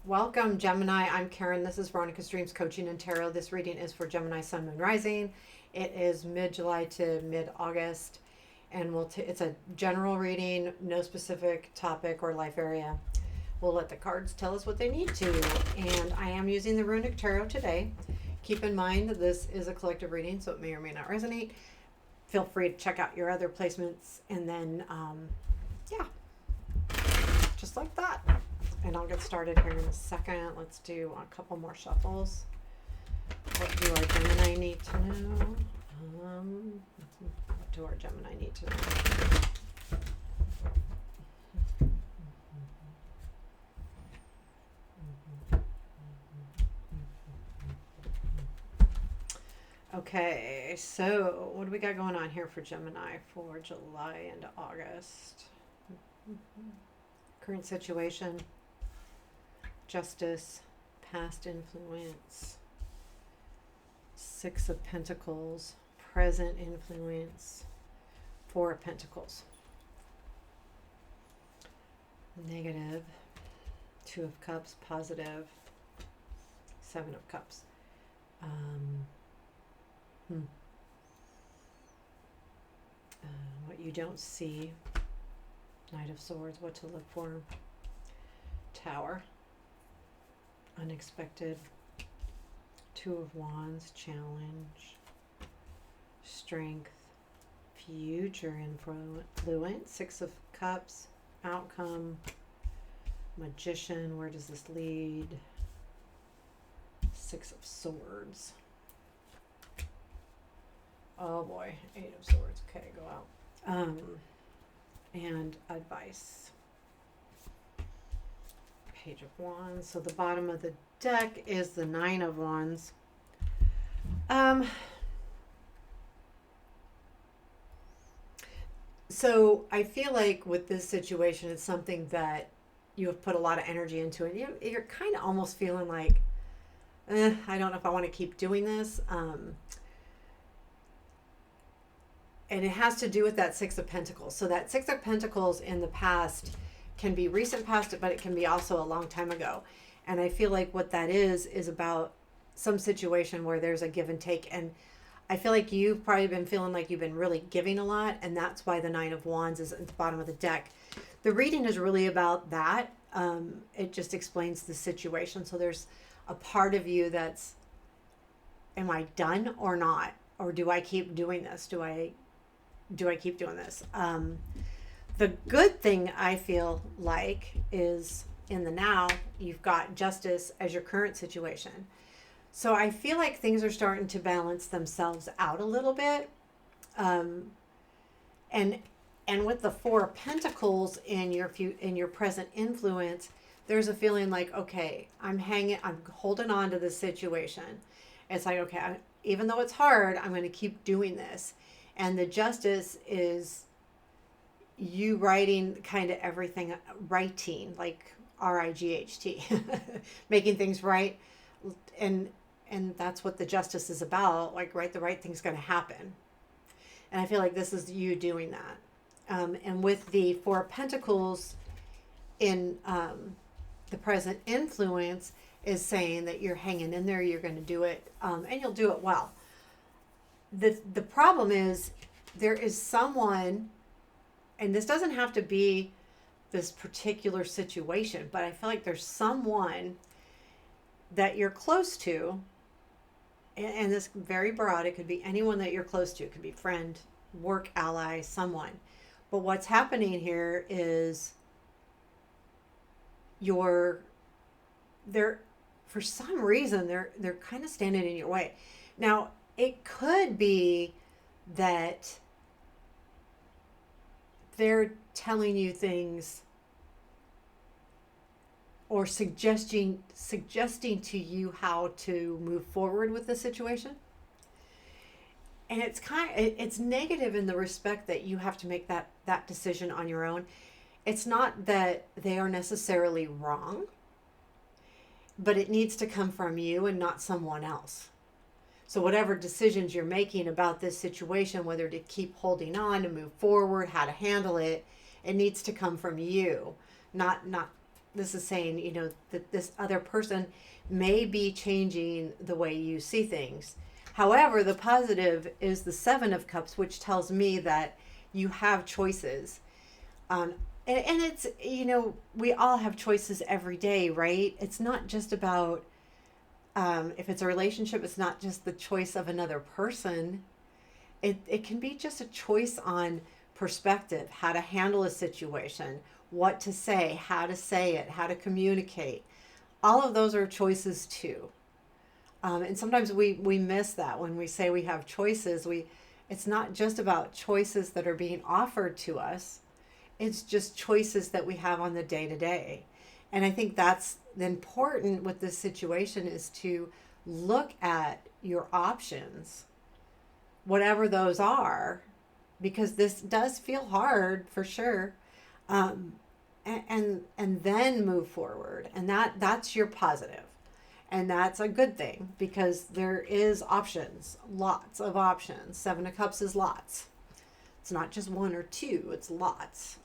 Welcome, Gemini. I'm Karen. This is Runic Dreams Coaching and Tarot. This reading is for Gemini Sun, Moon, Rising. It is mid-July to mid-August, and it's a general reading, no specific topic or life area. We'll let the cards tell us what they need to. And I am using the Runic Tarot today. Keep in mind that this is a collective reading, so it may or may not resonate. Feel free to check out your other placements, and then, just like that. And I'll get started here in a second. Let's do a couple more shuffles. What do our Gemini need to know? What do our Gemini need to know? Okay, so what do we got going on here for Gemini for July and August? Current situation. Justice, past influence, Six of Pentacles, present influence, Four of Pentacles, negative, Two of Cups, positive, Seven of Cups. What you don't see, Knight of Swords, what to look for, Tower, unexpected, Two of Wands, challenge, strength, future influence, Six of Cups, outcome, Magician, where does this lead, Six of Swords, oh boy, Eight of Swords, okay, go out, and advice. Page of Wands. So the bottom of the deck is the Nine of Wands. So I feel like with this situation, it's something that you have put a lot of energy into, and you're kind of almost feeling like, I don't know if I want to keep doing this. And it has to do with that Six of Pentacles. So that Six of Pentacles in the past can be recent past, but it can be also a long time ago. And I feel like what that is about some situation where there's a give and take. And I feel like you've probably been feeling like you've been really giving a lot, and that's why the Nine of Wands is at the bottom of the deck. The reading is really about that. It just explains the situation. So there's a part of you that's, am I done or not? Or do I keep doing this? Do I keep doing this? The good thing I feel like is in the now, you've got Justice as your current situation. So I feel like things are starting to balance themselves out a little bit. And with the Four of Pentacles in your present influence, there's a feeling like, okay, I'm holding on to this situation. It's like, okay, even though it's hard, I'm going to keep doing this. And the Justice is you writing kind of everything, writing, like R-I-G-H-T, making things right. And that's what the Justice is about. Like, the right thing's going to happen. And I feel like this is you doing that. And with the Four of Pentacles in the present influence is saying that you're hanging in there, you're going to do it, and you'll do it well. The problem is there is someone, and this doesn't have to be this particular situation, but I feel like there's someone that you're close to, and this very broad, it could be anyone that you're close to. It could be friend, work ally, someone. But what's happening here is they're for some reason they're kind of standing in your way. Now, it could be that they're telling you things or suggesting to you how to move forward with the situation. And it's negative in the respect that you have to make that decision on your own. It's not that they are necessarily wrong, but it needs to come from you and not someone else. So whatever decisions you're making about this situation, whether to keep holding on, to move forward, how to handle it, it needs to come from you, not this is saying, that this other person may be changing the way you see things. However, the positive is the Seven of Cups, which tells me that you have choices. And it's, we all have choices every day, right? It's not just about, if it's a relationship, it's not just the choice of another person. It can be just a choice on perspective, how to handle a situation, what to say, how to say it, how to communicate. All of those are choices too. And sometimes we miss that when we say we have choices. It's not just about choices that are being offered to us. It's just choices that we have on the day to day. And I think that's the important with this situation is to look at your options, whatever those are, because this does feel hard for sure. And then move forward. And that's your positive. And that's a good thing because there is options, lots of options. Seven of Cups is lots. It's not just one or two, it's lots.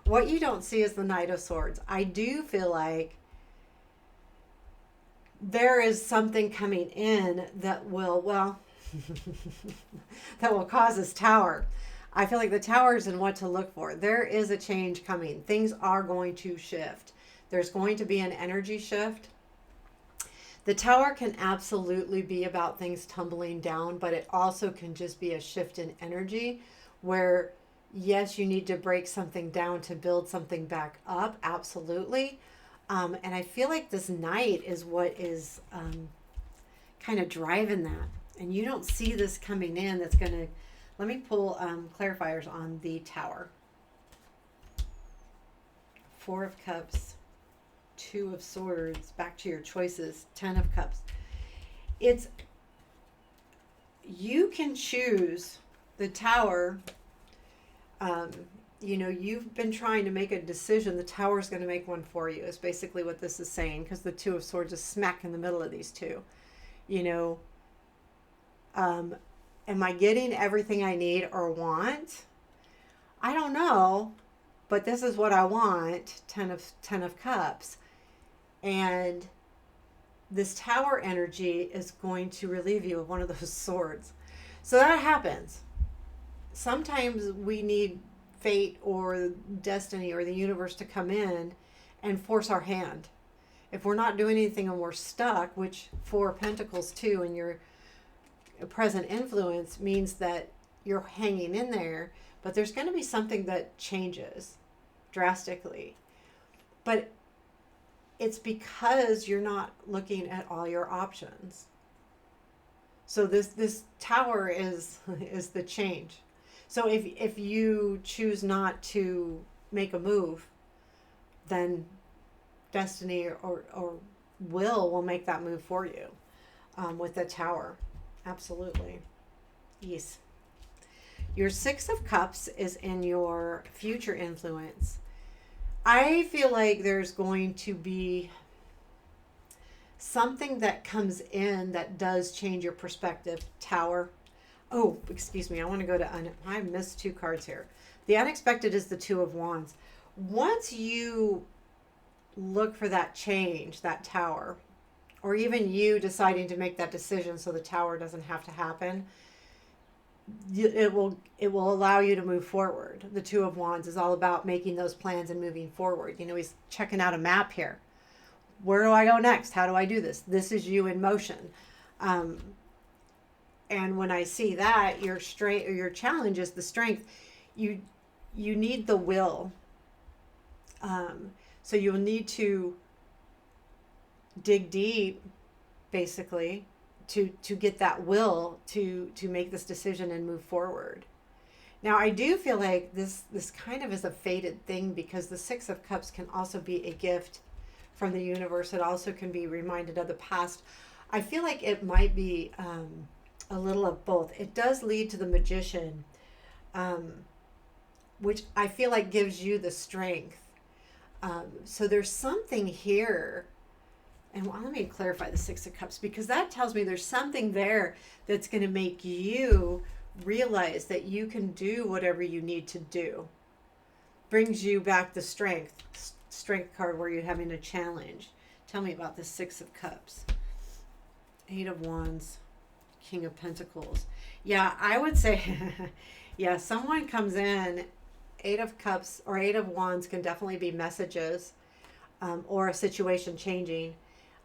What you don't see is the Knight of Swords. I do feel like there is something coming in that will, that will cause this Tower. I feel like the Tower is in what to look for. There is a change coming. Things are going to shift. There's going to be an energy shift. The Tower can absolutely be about things tumbling down, but it also can just be a shift in energy where, yes, you need to break something down to build something back up. Absolutely. And I feel like this Knight is what is kind of driving that. And you don't see this coming in. That's going to, let me pull clarifiers on the Tower. Four of Cups. Two of Swords, back to your choices, 10 of Cups. It's, you can choose the Tower. You've been trying to make a decision. The Tower is going to make one for you, is basically what this is saying, because the Two of Swords is smack in the middle of these two. Am I getting everything I need or want? I don't know, but this is what I want, 10 of Cups. And this Tower energy is going to relieve you of one of those swords. So that happens. Sometimes we need fate or destiny or the universe to come in and force our hand. If we're not doing anything and we're stuck, which Four of Pentacles too, and your present influence means that you're hanging in there, but there's going to be something that changes drastically. But it's because you're not looking at all your options. So this Tower is the change. So if you choose not to make a move, then destiny or will make that move for you with the Tower. Absolutely. Yes. Your Six of Cups is in your future influence. I feel like there's going to be something that comes in that does change your perspective. Tower. Oh, excuse me. I want to go to, I missed two cards here. The unexpected is the Two of Wands. Once you look for that change, that Tower, or even you deciding to make that decision so the Tower doesn't have to happen, it will allow you to move forward. The Two of Wands is all about making those plans and moving forward. He's checking out a map here. Where do I go next? How do I do this? This is you in motion. And when I see that, your strength or your challenge is the strength. You need the will. So you'll need to dig deep, basically, to get that will to make this decision and move forward. Now, I do feel like this kind of is a fated thing because the Six of Cups can also be a gift from the universe. It also can be reminded of the past. I feel like it might be a little of both. It does lead to the Magician, which I feel like gives you the strength. So there's something here. And let me clarify the Six of Cups, because that tells me there's something there that's going to make you realize that you can do whatever you need to do. brings you back the strength card where you're having a challenge. Tell me about the Six of Cups. Eight of Wands, King of Pentacles. Yeah, I would say, yeah, someone comes in, Eight of Cups or Eight of Wands can definitely be messages or a situation changing.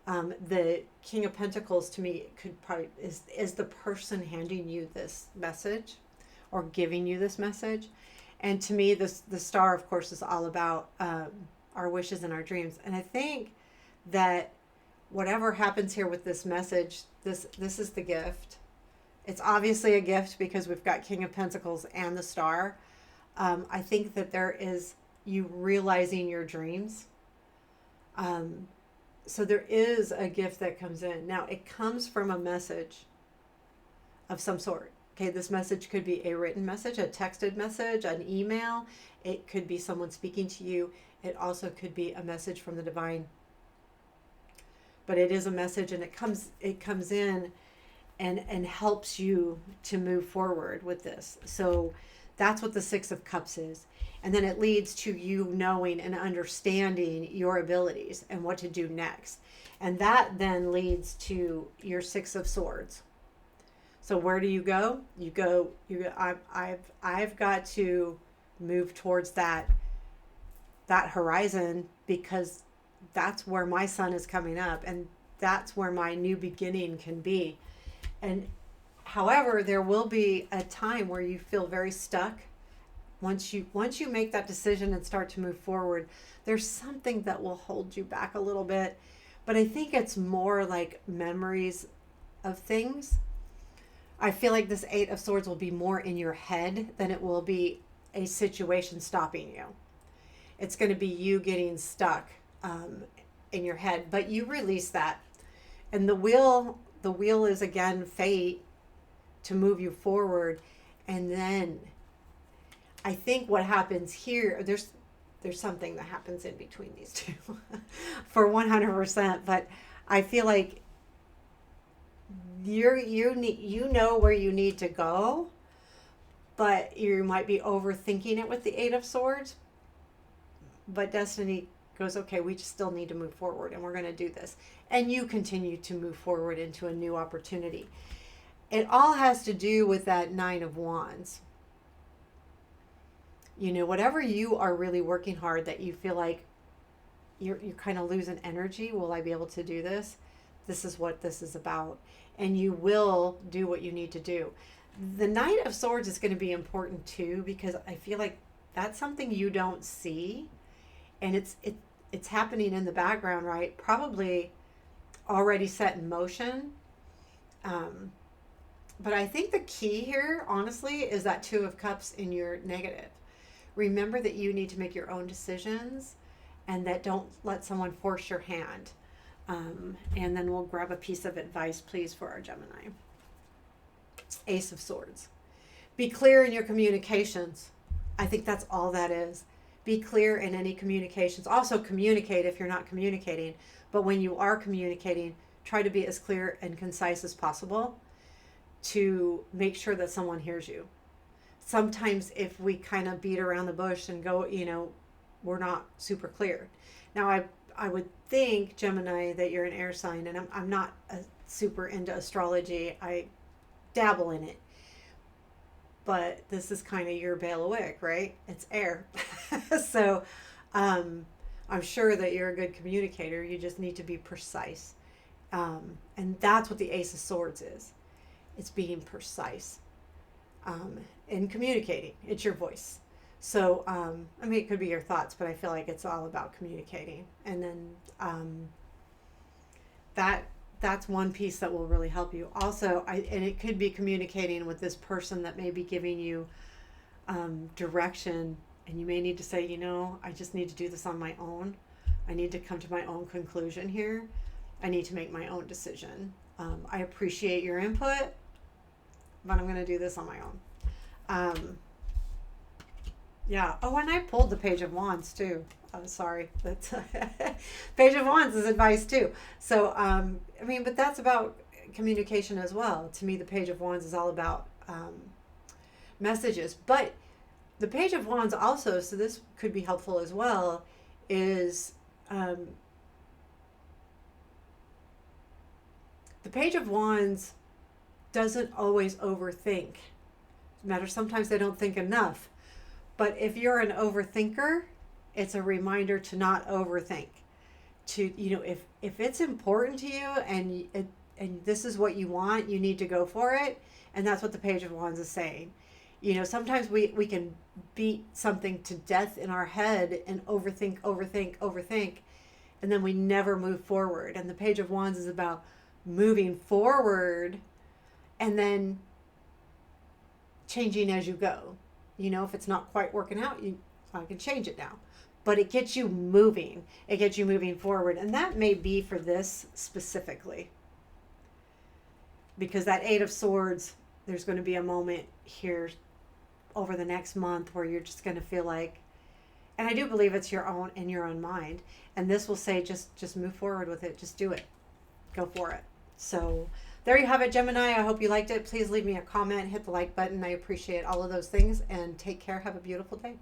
The King of Pentacles to me could probably is the person handing you this message or giving you this message. And to me, the Star, of course, is all about our wishes and our dreams. And I think that whatever happens here with this message, this is the gift. It's obviously a gift because we've got King of Pentacles and the Star. I think that there is you realizing your dreams. So there is a gift that comes in. Now, it comes from a message of some sort. Okay, this message could be a written message, a texted message, an email. It could be someone speaking to you. It also could be a message from the divine. But it is a message, and it comes in and helps you to move forward with this. So that's what the Six of Cups is. And then it leads to you knowing and understanding your abilities and what to do next. And that then leads to your Six of Swords. So where do you go? I've got to move towards that horizon because that's where my sun is coming up and that's where my new beginning can be. And however, there will be a time where you feel very stuck. Once you make that decision and start to move forward, there's something that will hold you back a little bit. But I think it's more like memories of things. I feel like this Eight of Swords will be more in your head than it will be a situation stopping you. It's going to be you getting stuck in your head, but you release that. And the wheel is again fate to move you forward. And then I think what happens here, there's something that happens in between these two for 100%, but I feel like you know where you need to go, but you might be overthinking it with the Eight of Swords. But Destiny goes, okay, we just still need to move forward and we're going to do this. And you continue to move forward into a new opportunity. It all has to do with that Nine of Wands. You know, whatever you are really working hard that you feel like you're kind of losing energy. Will I be able to do this? This is what this is about. And you will do what you need to do. The Knight of Swords is going to be important too, because I feel like that's something you don't see. And it's happening in the background, right? Probably already set in motion. But I think the key here, honestly, is that Two of Cups in your negative. Remember that you need to make your own decisions and that don't let someone force your hand. And then we'll grab a piece of advice, please, for our Gemini. Ace of Swords. Be clear in your communications. I think that's all that is. Be clear in any communications. Also communicate if you're not communicating. But when you are communicating, try to be as clear and concise as possible to make sure that someone hears you. Sometimes if we kind of beat around the bush and go, we're not super clear. Now, I would think, Gemini, that you're an air sign, and I'm not super into astrology. I dabble in it. But this is kind of your bailiwick, right? It's air. So I'm sure that you're a good communicator. You just need to be precise. And that's what the Ace of Swords is. It's being precise in communicating. It's your voice. So, it could be your thoughts, but I feel like it's all about communicating. And then that's one piece that will really help you. Also, and it could be communicating with this person that may be giving you direction, and you may need to say, I just need to do this on my own. I need to come to my own conclusion here. I need to make my own decision. I appreciate your input, but I'm going to do this on my own. Yeah. Oh, and I pulled the Page of Wands too. I'm sorry. That's Page of Wands is advice too. So, but that's about communication as well. To me, the Page of Wands is all about messages. But The Page of Wands also, so this could be helpful as well, is the Page of Wands doesn't always overthink. Matter sometimes they don't think enough. But if you're an overthinker, it's a reminder to not overthink. To, you know, if it's important to you and this is what you want, you need to go for it. And that's what the Page of Wands is saying. You know, sometimes we can beat something to death in our head and overthink, and then we never move forward. And the Page of Wands is about moving forward and then changing as you go. You know, if it's not quite working out, I can change it now. But it gets you moving. It gets you moving forward. And that may be for this specifically. Because that Eight of Swords, there's going to be a moment here over the next month where you're just going to feel like, and I do believe it's your own, in your own mind. And this will say, just move forward with it. Just do it. Go for it. So there you have it, Gemini. I hope you liked it. Please leave me a comment, hit the like button. I appreciate all of those things, and take care. Have a beautiful day.